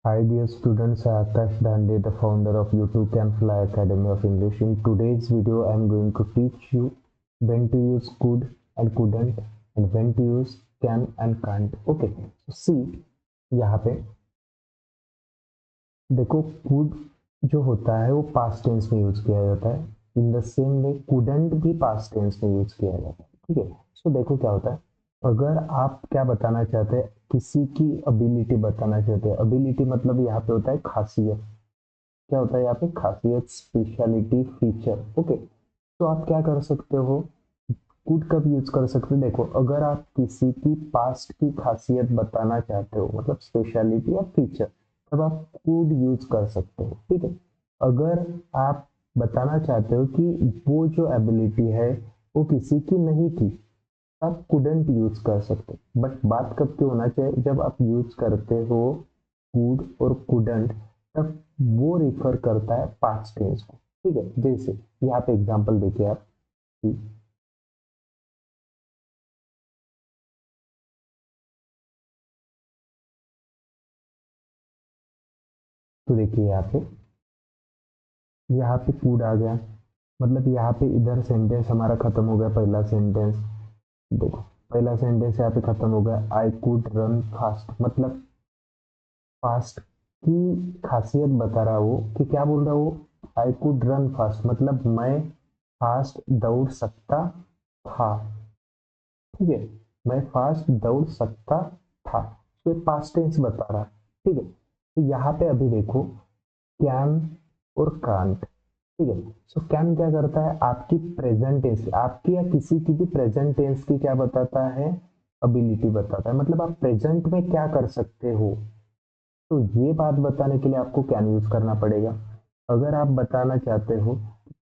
Hi dear students, I am Akash Dande, the founder of YouTube Can Fly Academy of English. In today's video, I am going to teach you when to use could and couldn't and when to use can and can't. Okay, so see यहाँ पे देखो could जो होता है वो past tense में use किया जाता है. In the same way couldn't भी past tense में यूज किया जाता है. ठीक है, सो देखो क्या होता है. अगर आप क्या बताना चाहते हैं, किसी की अबिलिटी बताना चाहते हैं. अबिलिटी मतलब यहाँ पे होता है खासियत. क्या होता है यहाँ पे? खासियत, स्पेशलिटी, फीचर. ओके, तो आप क्या कर सकते हो, कुड कब यूज कर सकते हो? देखो, अगर आप किसी की पास्ट की खासियत बताना चाहते हो, मतलब स्पेशलिटी या फीचर, तब आप कुड यूज कर सकते हो. ठीक है, अगर आप बताना चाहते हो कि वो जो एबिलिटी है वो किसी की नहीं थी, आप कुडंट यूज कर सकते हो. बट बात कब की होना चाहिए? जब आप यूज करते हो कुड और कुडंट, तब वो रिफर करता है पास्ट टेंस को. ठीक है, जैसे यहाँ पे एग्जांपल देखिए आप. तो देखिए यहाँ पे कूड आ गया, मतलब यहाँ पे इधर सेंटेंस हमारा खत्म हो गया. पहला सेंटेंस देखो, पहला सेंटेंस यहाँ पे खत्म हो गया. आई कुड रन फास्ट, मतलब फास्ट की खासियत बता रहा वो कि क्या बोल रहा वो. आई कुड रन फास्ट मतलब मैं फास्ट दौड़ सकता था. ठीक है, मैं फास्ट दौड़ सकता था, तो पास्ट टेंस बता रहा. ठीक है, तो यहाँ पे अभी देखो कैन और कांट. ठीक है, सो कैन क्या करता है? आपकी प्रेजेंट टेंस, आपकी या किसी की भी प्रेजेंट टेंस की क्या बताता है? अबिलिटी बताता है. मतलब आप प्रेजेंट में क्या कर सकते हो, तो ये बात बताने के लिए आपको कैन यूज करना पड़ेगा. अगर आप बताना चाहते हो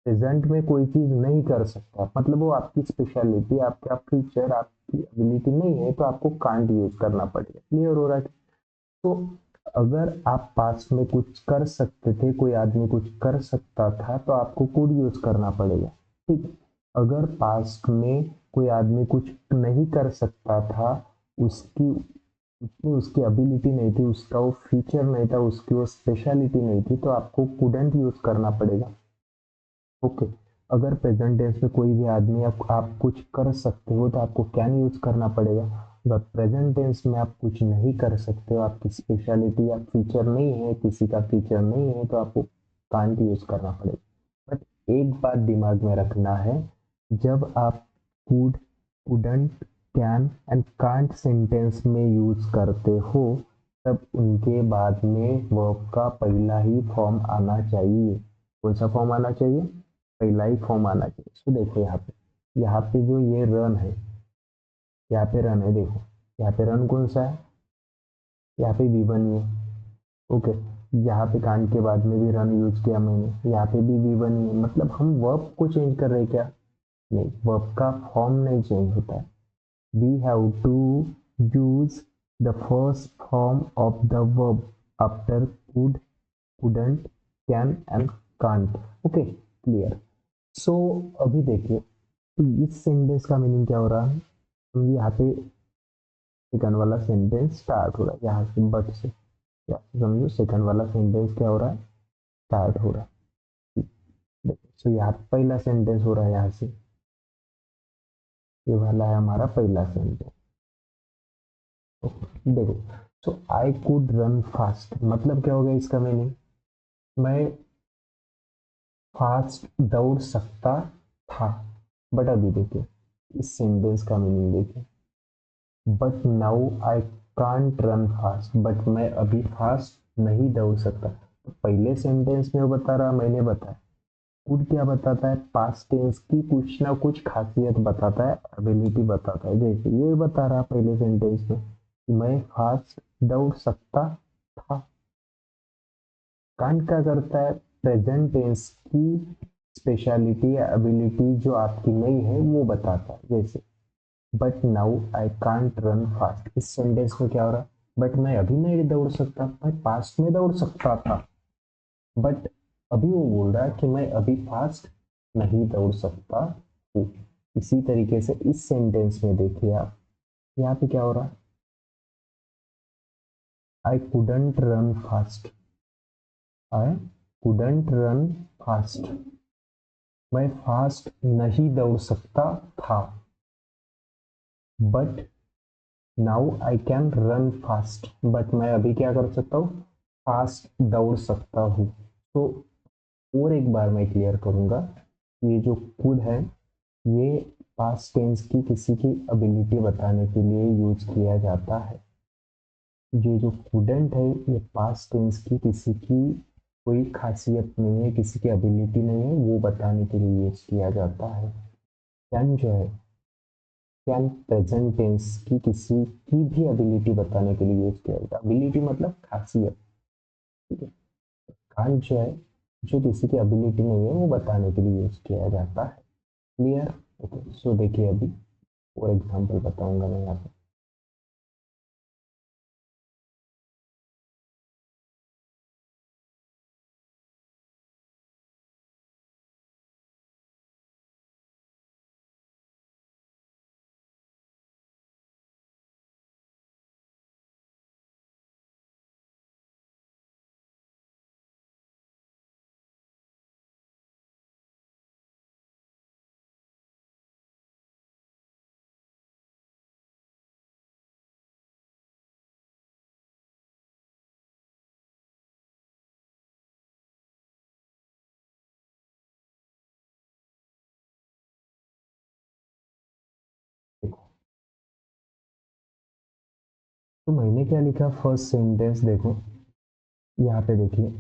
प्रेजेंट में कोई चीज नहीं कर सकता, मतलब वो आपकी स्पेशलिटी, आपका फीचर, आपकी एबिलिटी नहीं है, तो आपको कांट यूज करना पड़ेगा. क्लियर हो रहा है? तो अगर आप पास्ट में कुछ कर सकते थे, कोई आदमी कुछ कर सकता था, तो आपको कुड यूज करना पड़ेगा. ठीक है, अगर पास्ट में कोई आदमी कुछ नहीं कर सकता था, उसकी उसकी उसकी एबिलिटी नहीं थी, उसका वो फीचर नहीं था, उसकी वो स्पेशलिटी नहीं थी, तो आपको कुडंट यूज करना पड़ेगा. ओके, अगर प्रेजेंट टेंस में कोई भी आदमी आप कुछ कर सकते हो, तो आपको कैन यूज करना पड़ेगा. अगर प्रेजेंट टेंस में आप कुछ नहीं कर सकते हो, आपकी स्पेशलिटी या फीचर नहीं है, किसी का फीचर नहीं है, तो आपको कांट यूज करना पड़ेगा. बट एक बात दिमाग में रखना है, जब आप could, couldn't, can and can't sentence में यूज करते हो, तब उनके बाद में वर्ब का पहला ही फॉर्म आना चाहिए. कौन सा फॉर्म आना चाहिए? पहला ही फॉर्म आना चाहिए. सो देखो यहाँ पे जो ये रन है, यहाँ पे रन है, देखो यहाँ पे रन कौन सा है? यहाँ पे वी वन ही है. ओके, यहाँ पे कांड के बाद में भी रन यूज किया मैंने, यहाँ पे भी वी वन ही है. मतलब हम वर्ब को चेंज कर रहे हैं क्या? नहीं, वर्ब का फॉर्म नहीं चेंज होता है. We have to use the first form of the verb after could, couldn't, can and can't. Okay, clear. So अभी देखिए, तो इस सेंटेंस का मीनिंग क्या हो रहा है. तो यहाँ पे सेकंड वाला सेंटेंस स्टार्ट हो रहा है यहाँ से बट से. या समझो सेकंड वाला सेंटेंस क्या हो रहा है? स्टार्ट हो रहा है. देखो, सो यहाँ पे पहला सेंटेंस हो रहा है यहाँ से. ये वाला है हमारा पहला सेंटेंस. देखो, सो आई कुड रन फास्ट मतलब क्या हो गया इसका मीनिंग? मैं फास्ट दौड़ सकता था. बट अभी देखिए, इस सेंटेंस का मीनिंग देखिए. But now I can't run fast, but मैं अभी फास्ट नहीं दौड़ सकता. तो पहले सेंटेंस में वो बता रहा, मैंने बताया. कुड क्या बताता है? पास्ट टेंस की कुछ ना कुछ खासियत बताता है, एबिलिटी बताता है. जैसे ये बता रहा पहले सेंटेंस में कि मैं फास्ट दौड़ सकता था. कांट क्या करता है? प्रेजेंट टेंस की स्पेशलिटी या एबिलिटी जो आपकी नहीं है वो बताता है. जैसे but now I can't run fast, इस सेंटेंस में क्या हो रहा है? बट मैं अभी नहीं दौड़ सकता, मैं पास्ट में दौड़ सकता था. बट अभी वो बोल रहा है कि मैं अभी फास्ट नहीं दौड़ सकता हूँ. इसी तरीके से इस सेंटेंस में देखिए आप, यहाँ पे क्या हो रहा है? I couldn't run fast, I couldn't run fast, मैं फास्ट नहीं दौड़ सकता था, but now I can run fast, but मैं अभी क्या कर सकता हूँ, फास्ट दौड़ सकता हूँ। तो और एक बार मैं क्लियर करूंगा, ये जो कुड है ये पास्ट टेंस की किसी की एबिलिटी बताने के लिए यूज किया जाता है। ये जो कुडंट है ये पास्ट टेंस की किसी की कोई खासियत नहीं है, किसी की एबिलिटी नहीं है, वो बताने के लिए यूज किया जाता है। कैन जो है, कैन प्रेजेंट टेंस की किसी की भी एबिलिटी बताने के लिए यूज किया जाता है। एबिलिटी मतलब खासियत, ठीक है। कांट जो है, जो किसी की एबिलिटी नहीं है वो बताने के लिए यूज किया जाता है। क्लियर? ओके, सो देखिए अभी और एग्जांपल बताऊंगा मैं यहाँ पे। देखो, तो मैंने क्या लिखा फर्स्ट सेंटेंस, देखो यहाँ पे देखिए।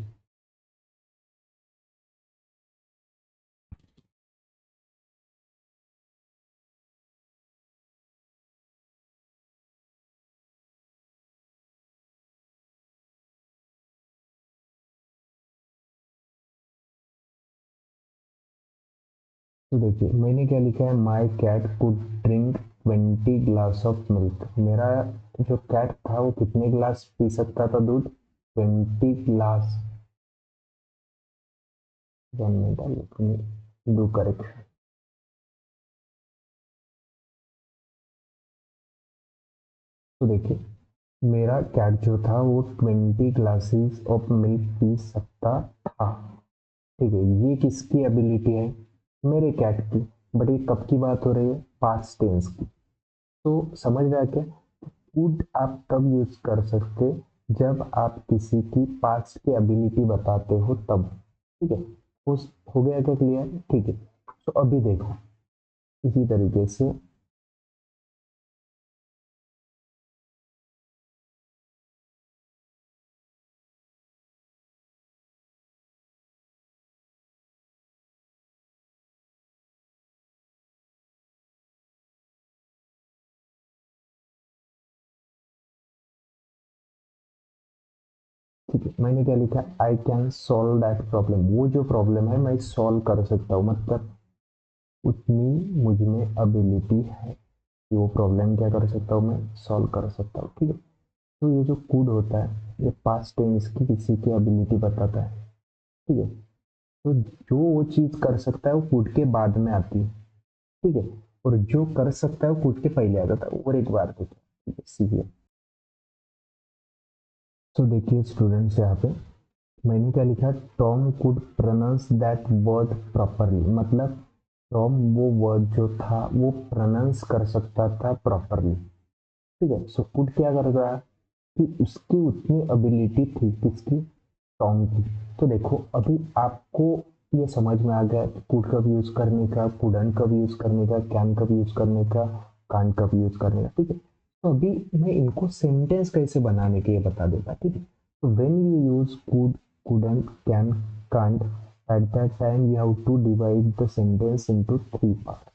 तो देखिए मैंने क्या लिखा है, my cat could drink 20 glass of milk. मेरा जो कैट था वो कितने ग्लास पी सकता था दूध? 20 glass. 1 minute, let me do correct. तो देखिए मेरा कैट जो था वो 20 ग्लासेस ऑफ मिल्क पी सकता था, ठीक है। ये किसकी एबिलिटी है? मेरे कैट की। बट ये कब की बात हो रही है? पास्ट टेंस की। तो समझ रहा है क्या, वुड आप तब यूज कर सकते जब आप किसी की पास्ट की एबिलिटी बताते हो तब, ठीक है। हो, हो गया क्या क्लियर? ठीक है। तो अभी देखो इसी तरीके से, ठीक है, मैंने क्या लिखा, I can solve that problem. वो जो प्रॉब्लम है मैं सॉल्व कर सकता हूँ, मतलब उतनी मुझ में एबिलिटी है कि वो प्रॉब्लम क्या कर सकता हूँ, मैं सॉल्व कर सकता हूँ, ठीक है। तो ये जो कूड होता है ये पास्ट टेंस की किसी की एबिलिटी बताता है, ठीक है। तो जो वो चीज कर सकता है वो कूड के बाद में आती है, ठीक है। और जो कर सकता है वो कूड के पहले आ जाता है। और एक बार देखो, ठीक है, सीखिए। तो देखिए स्टूडेंट्स, यहाँ पे मैंने क्या लिखा, Tom could pronounce that word properly, मतलब टॉम वो वर्ड जो था वो प्रोनाउंस कर सकता था प्रॉपरली, ठीक है। सो कुड क्या कर रहा है कि उसकी उतनी एबिलिटी थी, किसकी? टॉम की। तो देखो अभी आपको ये समझ में आ गया कि कुड कब यूज करने का, कुडन कब यूज करने का, कैन कब यूज करने का, कान कब यूज करने का, ठीक है। तो अभी मैं इनको सेंटेंस कैसे बनाने के ये बता देता, ठीक है। तो when you use could, couldn't, can, can't, at that time you have to divide the sentence into 3 part.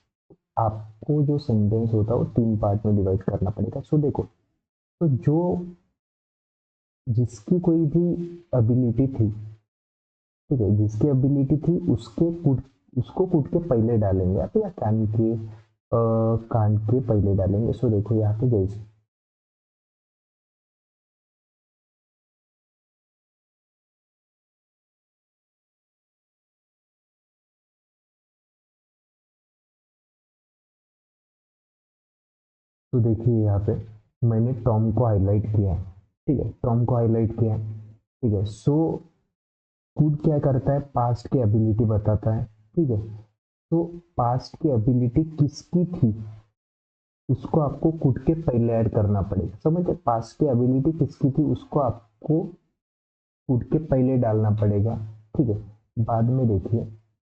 आपको जो सेंटेंस होता है वो 3 पार्ट में डिवाइड करना पड़ेगा। सो देखो, तो जो जिसकी कोई भी एबिलिटी थी, ठीक है, जिसकी एबिलिटी थी उसके कुट, उसको कुट के पहले डालेंगे या फिर कान के कान के पहले डालेंगे। सो देखो यहाँ पे जैसे, तो देखिए यहाँ पे मैंने टॉम को हाईलाइट किया है, ठीक है, फ्रॉम को हाईलाइट किया, ठीक है। सो कुड क्या करता है, पास्ट की एबिलिटी बताता है, ठीक है। तो पास्ट की एबिलिटी किसकी थी उसको आपको कुड के पहले ऐड करना पड़ेगा, समझे। पास्ट की एबिलिटी किसकी थी उसको आपको कुड के पहले डालना पड़ेगा, ठीक है। बाद में देखिए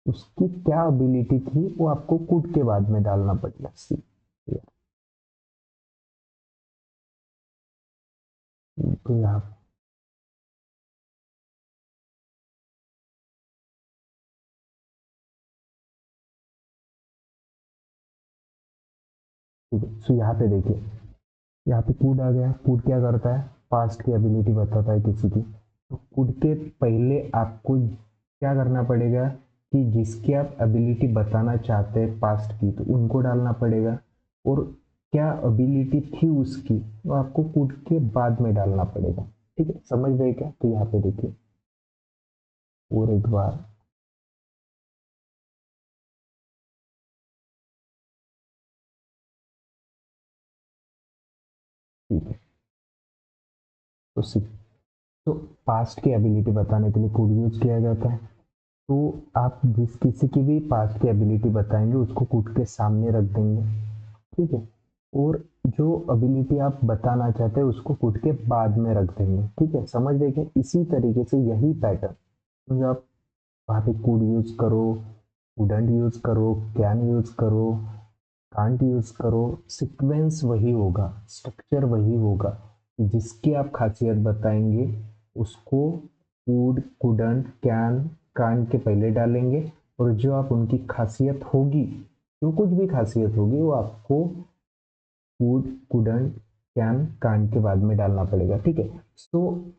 उसकी क्या एबिलिटी थी वो आपको कुड के बाद में डालना पड़ेगा, सी। तो यहाँ, ठीक है। सो यहाँ पे देखिए, यहाँ पे कूड आ गया। कूड क्या करता है, पास्ट की एबिलिटी बताता है किसी की। तो कूड के पहले आपको क्या करना पड़ेगा कि जिसकी आप एबिलिटी बताना चाहते हैं पास्ट की, तो उनको डालना पड़ेगा। और क्या एबिलिटी थी उसकी वो आपको कूड के बाद में डालना पड़ेगा, ठीक है। समझ गए क्या। तो यहाँ पे देखिए और एक बार, ठीक है। तो सी, तो पास्ट की एबिलिटी बताने के लिए कूड यूज किया जाता है। तो आप जिस किसी की भी पास्ट की एबिलिटी बताएंगे उसको कूट के सामने रख देंगे, ठीक है। और जो एबिलिटी आप बताना चाहते हैं उसको कूट के बाद में रख देंगे, ठीक है। समझ देखिए इसी तरीके से यही पैटर्न, जो आप वहाँ पे कूड यूज करो, कूडंट यूज करो, कैन यूज करो, कांट यूज करो, सीक्वेंस वही होगा, स्ट्रक्चर वही होगा। जिसकी आप खासियत बताएंगे उसको कूड, कुडंट, कैन, कांट के पहले डालेंगे। और जो आप उनकी खासियत होगी, जो कुछ भी खासियत होगी वो आपको कूड, कुडंट, कैन, कांट के बाद में डालना पड़ेगा, ठीक है। सो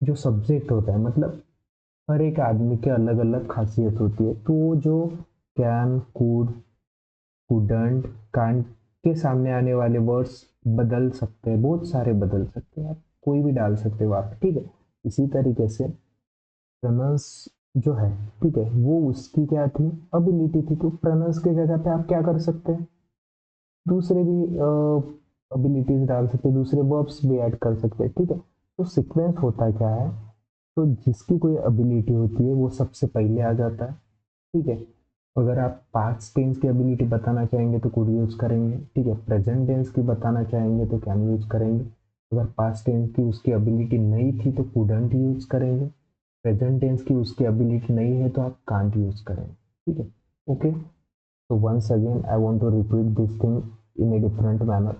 जो सब्जेक्ट होता है, मतलब हर एक आदमी के अलग अलग खासियत होती है। तो वो जो कैन, कूड, कुडंट, कांट के सामने आने वाले वर्ड्स बदल सकते हैं, बहुत सारे बदल सकते हैं, आप कोई भी डाल सकते हो आप, ठीक है। इसी तरीके से प्रनस जो है, ठीक है, वो उसकी क्या थी, एबिलिटी थी। तो प्रनस की जगह पे आप क्या कर सकते हैं, दूसरे भी एबिलिटीज डाल सकते हैं, दूसरे वर्ब्स भी ऐड कर सकते हैं, ठीक है। तो सीक्वेंस होता क्या है, तो जिसकी कोई एबिलिटी होती है वो सबसे पहले आ जाता है, ठीक है। अगर आप पास्ट टेंस की एबिलिटी बताना चाहेंगे तो कुड यूज करेंगे, ठीक है। प्रेजेंट टेंस की बताना चाहेंगे तो कैन यूज करेंगे। अगर पास्ट टेंस की उसकी एबिलिटी नहीं थी तो कुडंट यूज करेंगे। प्रेजेंट टेंस की उसकी एबिलिटी नहीं है तो आप कांट यूज करेंगे, ठीक है। Okay, so once again I want to repeat this thing in a different manner.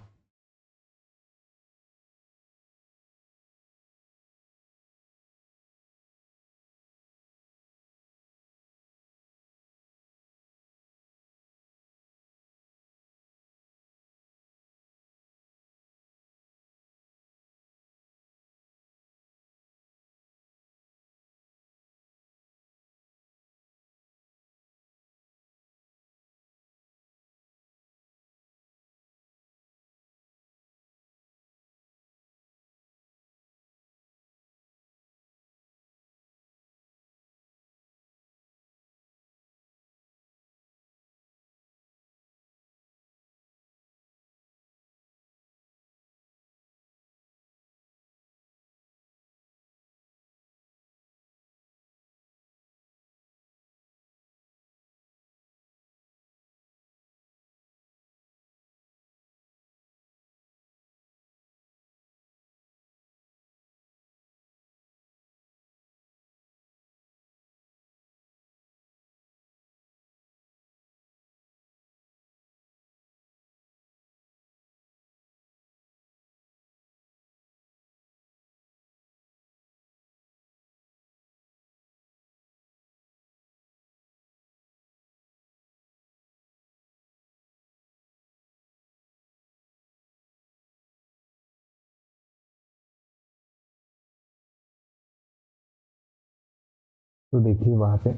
तो देखिए वहां पे,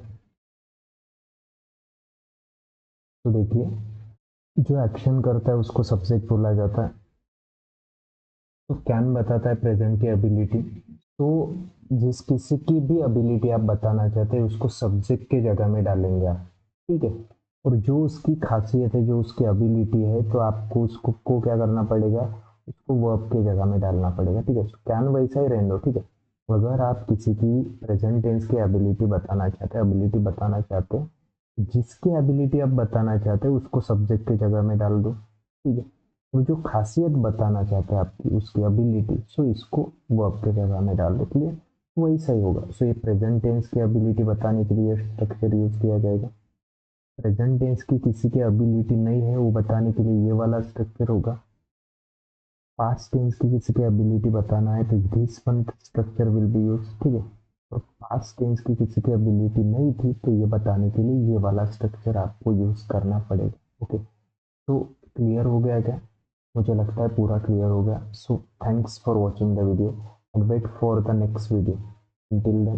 तो देखिए जो एक्शन करता है उसको सब्जेक्ट बोला जाता है। तो कैन बताता है प्रेजेंट की एबिलिटी। तो जिस किसी की भी एबिलिटी आप बताना चाहते हैं उसको सब्जेक्ट के जगह में डालेंगे आप, ठीक है। और जो उसकी खासियत है, जो उसकी एबिलिटी है, तो आपको उसको को क्या करना पड़ेगा, इसको वर्ब की जगह में डालना पड़ेगा, ठीक है। कैन वैसा ही रहने दो, ठीक है। अगर आप किसी की प्रेजेंट टेंस की एबिलिटी बताना चाहते हैं, जिसकी एबिलिटी आप बताना चाहते हैं उसको सब्जेक्ट की जगह में डाल दो, ठीक है। वो जो खासियत बताना चाहते हैं आपकी, उसकी एबिलिटी, सो इसको वर्ब की जगह में डाल दो, क्लियर। वही सही होगा। सो ये प्रेजेंट टेंस की एबिलिटी बताने के लिए स्ट्रक्चर यूज किया जाएगा। प्रेजेंट टेंस की किसी की एबिलिटी नहीं है वो बताने के लिए ये वाला स्ट्रक्चर होगा। पास्ट टेंस की किसी की एबिलिटी बताना है तो this one structure will be use, ठीक है। और पास्ट टेंस की किसी की एबिलिटी नहीं थी तो ये बताने के लिए ये वाला स्ट्रक्चर आपको यूज करना पड़ेगा, ओके। तो क्लियर हो गया क्या? मुझे लगता है पूरा क्लियर हो गया। So thanks for watching the video and wait for the next video. Until then,